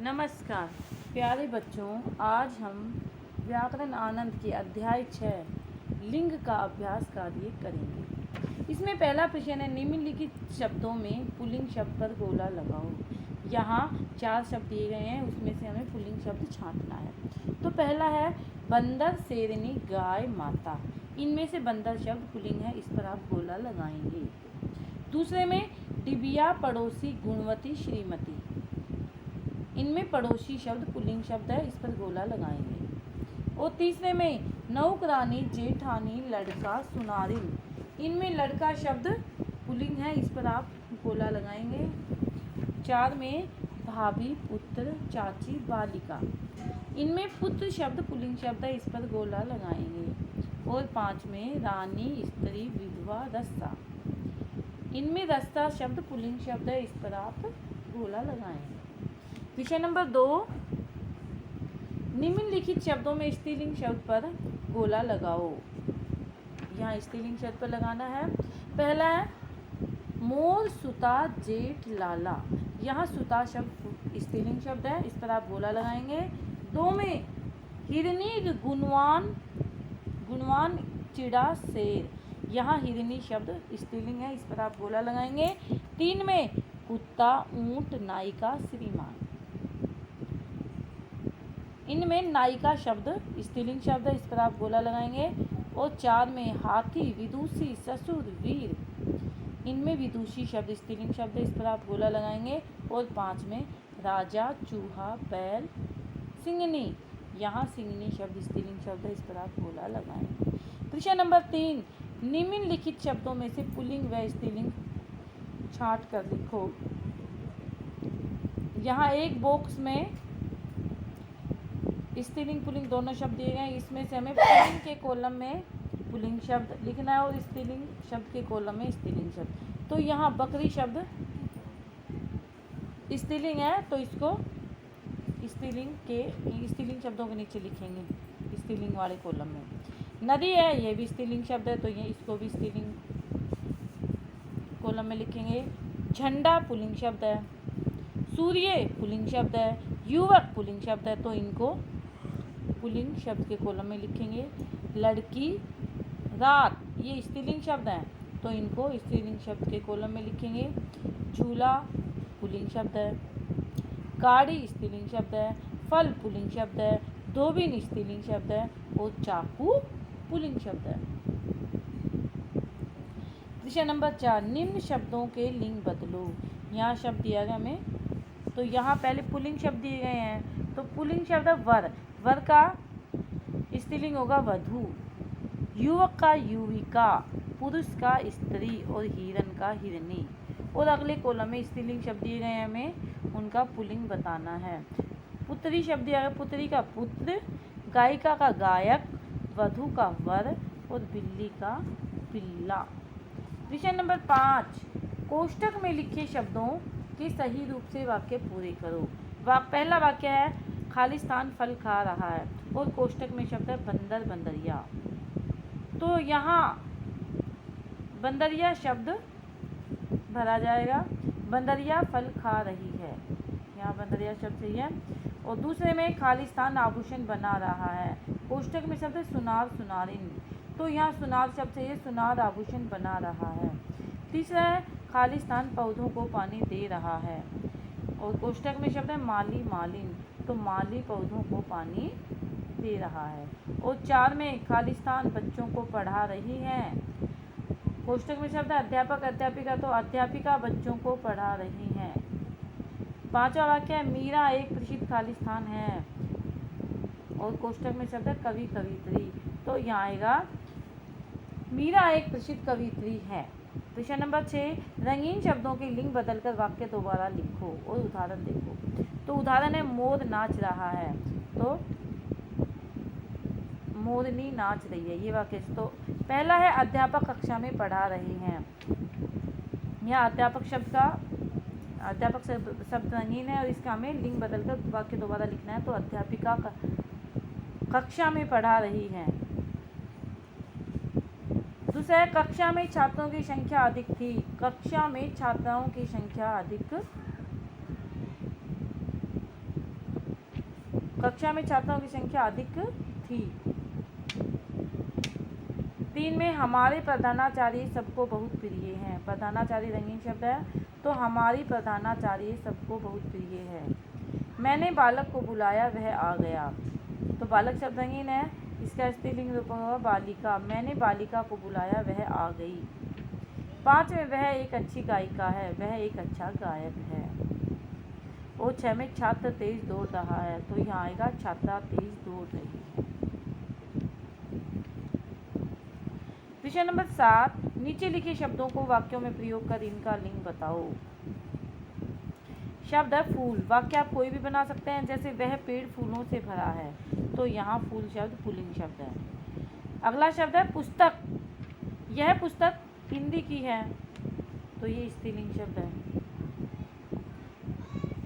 नमस्कार प्यारे बच्चों, आज हम व्याकरण आनंद के अध्याय 6 लिंग का अभ्यास कार्य करेंगे। इसमें पहला प्रश्न है, निम्नलिखित शब्दों में पुल्लिंग शब्द पर गोला लगाओ। यहाँ 4 शब्द दिए गए हैं, उसमें से हमें पुल्लिंग शब्द छांटना है। तो पहला है बंदर, शेरनी, गाय, माता। इनमें से बंदर शब्द पुल्लिंग है, इस पर आप गोला लगाएंगे। दूसरे में डिबिया, पड़ोसी, गुणवती, श्रीमती। इनमें पड़ोसी शब्द पुल्लिंग शब्द है, इस पर गोला लगाएंगे। और तीसरे में नौकरानी, जेठानी, लड़का, सुनारिन। इनमें लड़का शब्द पुल्लिंग है, इस पर आप गोला लगाएंगे। 4 में भाभी, पुत्र, चाची, बालिका। इनमें पुत्र शब्द पुल्लिंग शब्द है, इस पर गोला लगाएंगे। और 5 में रानी, स्त्री, विधवा, रस्सा। इनमें रस्सा शब्द पुल्लिंग शब्द है, इस पर आप गोला लगाएंगे। विषय नंबर 2, निम्नलिखित शब्दों में स्त्रीलिंग शब्द पर गोला लगाओ। यहाँ स्त्रीलिंग शब्द पर लगाना है। पहला है मोर, सुता, जेठ, लाला। यहाँ सुता शब्द स्त्रीलिंग शब्द है, इस पर आप गोला लगाएंगे। 2 में हिरनी, गुणवान, चिड़ा, शेर। यहाँ हिरनी शब्द स्त्रीलिंग है, इस पर आप गोला लगाएंगे। 3 में कुत्ता, ऊंट, नायिका, श्रीमान। इनमें नायिका शब्द स्त्रीलिंग शब्द है, इस पर आप गोला लगाएंगे। और 4 में हाथी, विदुषी, ससुर, वीर। इनमें विदुषी शब्द स्त्रीलिंग शब्द है, इस पर आप गोला लगाएंगे। और 5 में राजा, चूहा, बैल, सिंगनी। यहाँ सिंगनी शब्द स्त्रीलिंग शब्द है, इस पर आप गोला लगाएंगे। प्रश्न नंबर 3, निम्नलिखित शब्दों में से पुल्लिंग व स्त्रीलिंग छांट कर लिखो। यहाँ एक बॉक्स में स्त्रीलिंग पुल्लिंग दोनों शब्द दिए गए हैं, इसमें से हमें पुल्लिंग के कॉलम में पुल्लिंग शब्द लिखना है और स्त्रीलिंग शब्द के कॉलम में स्त्रीलिंग शब्द। तो यहाँ बकरी शब्द स्त्रीलिंग है, तो इसको स्त्रीलिंग शब्दों के नीचे लिखेंगे स्त्रीलिंग वाले कॉलम में। नदी है, ये भी स्त्रीलिंग शब्द है, तो ये इसको भी स्त्रीलिंग कॉलम में लिखेंगे। झंडा पुल्लिंग शब्द है। सूर्य पुल्लिंग शब्द है। युवक पुल्लिंग शब्द है, तो इनको पुल्लिंग शब्द के कॉलम में लिखेंगे। लड़की, रात, ये स्त्रीलिंग शब्द हैं, तो इनको स्त्रीलिंग शब्द के कॉलम में लिखेंगे। झूला पुल्लिंग शब्द है। गाड़ी स्त्रीलिंग शब्द है। फल पुल्लिंग शब्द है। धोबी स्त्रीलिंग शब्द है। और चाकू पुल्लिंग शब्द है। विषय नंबर 4, निम्न शब्दों के लिंग बदलो। यहाँ शब्द दिया गया हमें, तो यहाँ पहले पुल्लिंग शब्द दिए गए हैं, तो पुल्लिंग शब्द है वर। वर का स्त्रीलिंग होगा वधू। युवक का युविका। पुरुष का स्त्री। और हिरन का हिरनी। और अगले कॉलम में स्त्रीलिंग शब्द दिए गए हैं, हमें उनका पुल्लिंग बताना है। पुत्री शब्द दिया गया, पुत्री का पुत्र। गायिका का गायक। वधू का वर। और बिल्ली का बिल्ला। विषय नंबर 5, कोष्टक में लिखे शब्दों के सही रूप से वाक्य पूरे करो। पहला वाक्य है खालिस्तान फल खा रहा है, और कोष्टक में शब्द है बंदर, बंदरिया। तो यहाँ बंदरिया शब्द भरा जाएगा। बंदरिया फल खा रही है, यहाँ बंदरिया शब्द सही है। और दूसरे में खालिस्तान आभूषण बना रहा है, कोष्टक में शब्द है सुनार, सुनारिन। तो यहाँ सुनार शब्द सही है, सुनार आभूषण बना रहा है। तीसरा है खालिस्तान पौधों को पानी दे रहा है, और कोष्टक में शब्द है माली, मालिन। तो माली पौधों को पानी दे रहा है। और 4 में खालिस्तान बच्चों को पढ़ा रही है, कोष्टक में शब्द है अध्यापक, अध्यापिका। तो अध्यापिका बच्चों को पढ़ा रही हैं। 5वां वाक्य है मीरा एक प्रसिद्ध खालिस्तान है, और कोष्टक में शब्द है कवि, कवित्री। तो यहाँ आएगा मीरा एक प्रसिद्ध कवित्री है। विषय नंबर 6, रंगीन शब्दों के लिंग बदलकर वाक्य दोबारा लिखो और उदाहरण देखो। तो उदाहरण है मोर नाच रहा है, तो मोरनी नाच रही है, ये वाक्य। तो पहला है अध्यापक कक्षा में पढ़ा रहे हैं। यहाँ अध्यापक शब्द रंगीन है, और इसका हमें लिंग बदलकर वाक्य दोबारा लिखना है। तो अध्यापिका कक्षा में पढ़ा रही हैं। दूसरा है कक्षा में छात्रों की संख्या अधिक थी। कक्षा में छात्राओं की संख्या अधिक कक्षा में छात्रों की संख्या अधिक थी। 3 में हमारे प्रधानाचार्य सबको बहुत प्रिय हैं। प्रधानाचार्य रंगीन शब्द है, तो हमारी प्रधानाचार्य सबको बहुत प्रिय है। मैंने बालक को बुलाया, वह आ गया। तो बालक शब्द रंगीन है, इसका स्त्रीलिंग रूप होगा बालिका। मैंने बालिका को बुलाया, वह आ गई। 5 में वह एक अच्छी गायिका है, वह एक अच्छा गायक है। और 6 में छात्र तेज दौड़ रहा है, तो यहाँ आएगा छात्रा तेज दौड़ रही है। प्रश्न नंबर 7, नीचे लिखे शब्दों को वाक्यों में प्रयोग कर इनका लिंग बताओ। शब्द है फूल। वाक्य आप कोई भी बना सकते हैं, जैसे वह पेड़ फूलों से भरा है, तो यहाँ फूल शब्द पुल्लिंग शब्द है। अगला शब्द है पुस्तक। यह पुस्तक हिंदी की है, तो ये स्त्रीलिंग शब्द है।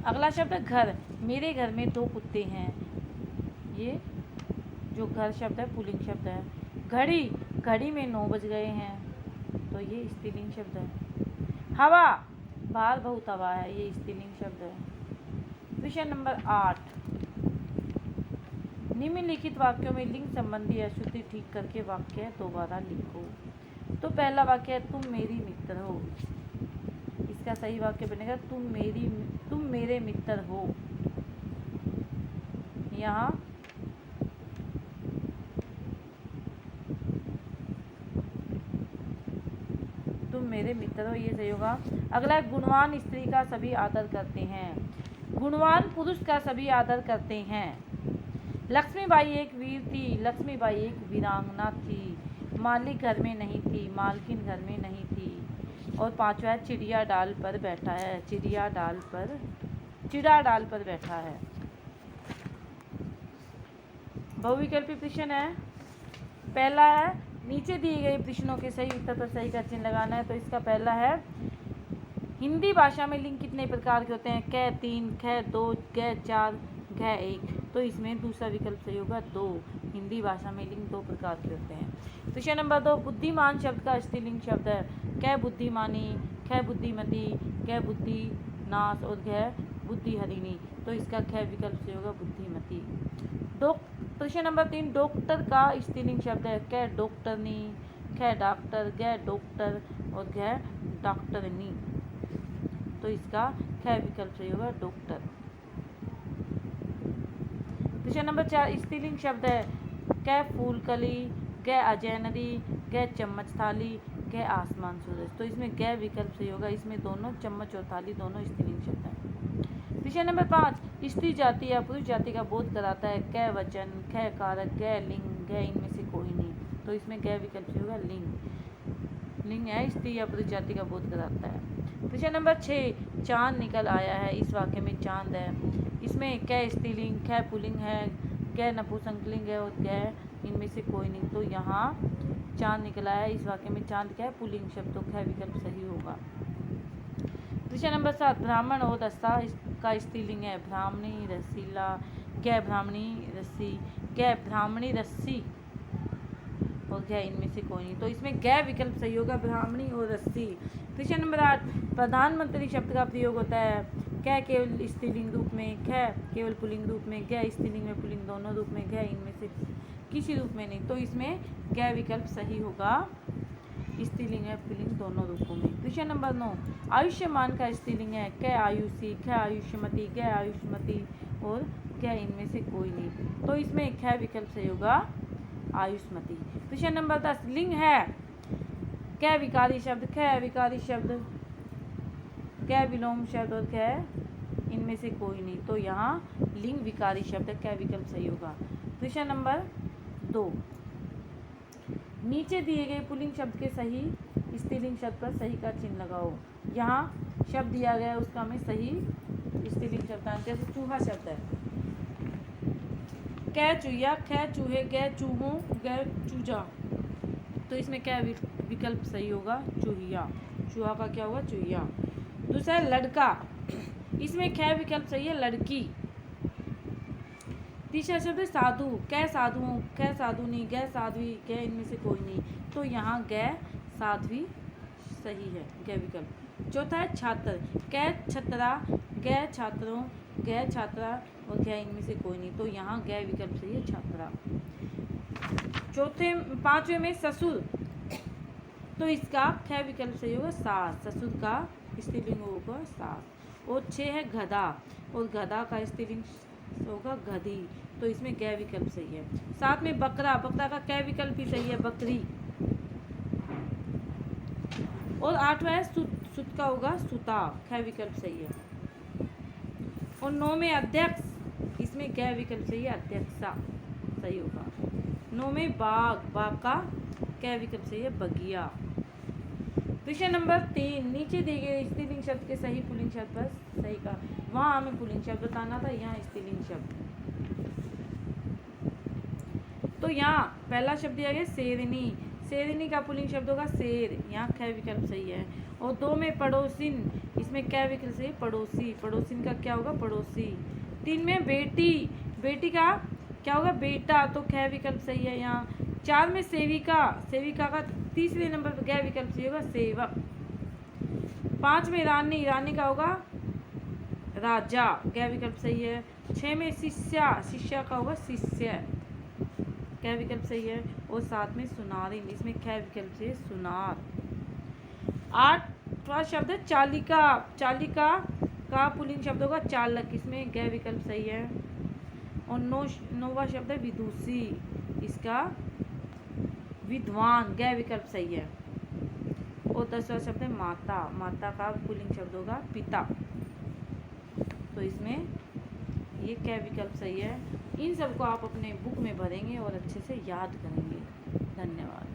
अगला शब्द है घर। मेरे घर में 2 कुत्ते हैं, ये जो घर शब्द है पुल्लिंग शब्द है। घड़ी, घड़ी में 9 बज गए हैं, तो ये स्त्रीलिंग शब्द है। हवा, बाहर बहुत हवा है, ये स्त्रीलिंग शब्द है। प्रश्न नंबर 8, निम्नलिखित वाक्यों में लिंग संबंधी अशुद्धि ठीक करके वाक्य दोबारा लिखो। तो पहला वाक्य है तुम मेरी मित्र हो। इसका सही वाक्य बनेगा तुम मेरे मित्र हो। यहाँ तुम मेरे मित्र हो, ये सही होगा। अगला, गुणवान स्त्री का सभी आदर करते हैं। गुणवान पुरुष का सभी आदर करते हैं। लक्ष्मीबाई एक वीर थी, लक्ष्मीबाई एक वीरांगना थी। मालिक घर में नहीं थी, मालकिन घर में नहीं थी। और 5वां है चिड़िया डाल पर बैठा है, चिड़ा डाल पर बैठा है। बहुविकल्पी प्रश्न है। पहला है, नीचे दिए गए प्रश्नों के सही उत्तर पर सही का चिन्ह लगाना है। तो इसका पहला है, हिंदी भाषा में लिंग कितने प्रकार के होते हैं? कै 3, कै 2, कै 4, कै 1। तो इसमें दूसरा विकल्प सही होगा 2। हिंदी भाषा में लिंग 2 प्रकार के होते हैं। प्रश्न नंबर 2, बुद्धिमान शब्द का स्त्रीलिंग शब्द है कै बुद्धिमानी, कै बुद्धिमती, कै बुद्धिनाश और कै बुद्धिहरिणी। तो इसका कै विकल्प सही होगा बुद्धिमती। प्रश्न नंबर 3, डॉक्टर का स्त्रीलिंग शब्द है कै डॉक्टरनी, कै डॉक्टर, कै डॉक्टर और कै डॉक्टरनी। तो इसका कै विकल्प सही होगा डॉक्टर। प्रश्न नंबर 4, स्त्रीलिंग शब्द है कै फूलकली, कै अजैनरी, कै चम्मच थाली, कै आसमान सूरज। तो इसमें कै विकल्प सही होगा। इसमें दोनों चम्मच और थाली दोनों स्त्रीलिंग शब्द हैं। प्रश्न नंबर 5, स्त्री जाति या पुरुष जाति का बोध कराता है कै वचन, कै कारक, कै लिंग, कै इनमें से कोई नहीं। तो इसमें कै विकल्प सही होगा लिंग। लिंग है स्त्री या पुरुष जाति का बोध कराता है। प्रश्न नंबर 6, चांद निकल आया है। इस वाक्य में चांद है, इसमें कै स्त्रीलिंग, कै पुल्लिंग है, कै नपुंसकलिंग है और कै इनमें से कोई नहीं। तो यहाँ चांद निकला है, इस वाक्य में चांद क्या है? पुल्लिंग शब्द। तो कै विकल्प सही होगा। प्रश्न नंबर 7, ब्राह्मण और रस्सा का स्त्रीलिंग है ब्राह्मणी, रसीला, कै ब्राह्मणी, रस्सी, कै ब्राह्मणी रस्सी और कै इनमें से कोई नहीं। तो इसमें कै विकल्प सही होगा ब्राह्मणी और रस्सी। प्रश्न नंबर 8, प्रधानमंत्री शब्द का प्रयोग होता है कै केवल स्त्रीलिंग रूप में, कै केवल पुल्लिंग रूप में, कै स्त्रीलिंग में पुल्लिंग दोनों रूप में, कै इनमें से किसी रूप में नहीं। तो इसमें कै विकल्प सही होगा। स्त्रीलिंग है पुल्लिंग दोनों रूपों में। प्रश्न नंबर 9, आयुष्मान का स्त्रीलिंग है कै आयुषी, कै आयुष्मती, कै आयुष्मती और कै इनमें से कोई नहीं। तो इसमें कै विकल्प सही होगा आयुष्मती। प्रश्न नंबर 10, लिंग है कै विकारी शब्द, कै अविकारी शब्द, कै विलोम शब्द और कै इनमें से कोई नहीं। तो यहाँ लिंग विकारी शब्द कै विकल्प सही होगा। प्रश्न नंबर 2, नीचे दिए गए पुल्लिंग शब्द के सही स्त्रीलिंग शब्द पर सही का चिन्ह लगाओ। यहाँ शब्द दिया गया है उसका हमें सही स्त्रीलिंग शब्द आना। जैसे चूहा शब्द है कै चूहिया, कै चूहे, कै चूहों, कै चूजा। तो इसमें क्या विकल्प सही होगा? चूहिया। चूहा का क्या होगा? चूहिया। दूसरा है लड़का, इसमें कै विकल्प सही है लड़की। तीसरा शब्द है साधु, कै साधुओं, कै साधुनी, कै साध्वी, कै इनमें से कोई नहीं। तो यहाँ कै साध्वी सही है, कै विकल्प। चौथा है छात्र, कै छतरा, कै छात्रों, गै छात्रा और गै इनमें से कोई नहीं, तो यहाँ गै विकल्प सही है छात्रा। पांचवें में ससुर, तो इसका ख विकल्प सही होगा सास, ससुर का स्त्रीलिंग होगा सास। और 6 है गधा, और गधा का स्त्रीलिंग होगा गधी, तो इसमें गै विकल्प सही है। 7 में बकरा, बकरा का कै विकल्प ही सही है बकरी। और 8वां है सुत, सुत का होगा सुता, ख विकल्प सही है। और 9 में अध्यक्ष, इसमें गै विकल्प सही है अध्यक्षा, सही होगा। 9 में बाघ, बाघ का कै विकल्प सही है बगिया। प्रश्न नंबर 3, नीचे दिए गए स्त्रीलिंग शब्द के सही पुल्लिंग शब्द पर सही का, वहां हमें पुल्लिंग शब्द बताना था, यहाँ स्त्रीलिंग शब्द। तो यहाँ पहला शब्द दिया गया शेरनी, शेरनी का पुल्लिंग शब्द होगा शेर, यहाँ ख विकल्प सही है। और 2 में पड़ोसिन, इसमें कै विकल्प सही है पड़ोसी, पड़ोसिन का क्या होगा पड़ोसी। 3 में बेटी, बेटी का क्या होगा बेटा, तो ख विकल्प सही है यहाँ। 4 में सेविका, सेविका का तीसरे नंबर पर गै विकल्प सही होगा सेवक। 5 में रानी, रानी का होगा राजा, गै विकल्प सही है। 6 में शिष्या, शिष्या का होगा शिष्य, कै विकल्प सही है। और 7 में सुनारिन, इसमें कै विकल्प से सुनार। 8वां शब्द है चालिका, चालिका का पुल्लिंग शब्द होगा चालक, इसमें गै विकल्प सही है। और 9वां शब्द है विदुषी, इसका विद्वान, गै विकल्प सही है। और 10वां शब्द है माता, माता का पुल्लिंग शब्द होगा पिता, तो इसमें ये कै विकल्प सही है। इन सबको आप अपने बुक में भरेंगे और अच्छे से याद करेंगे। धन्यवाद।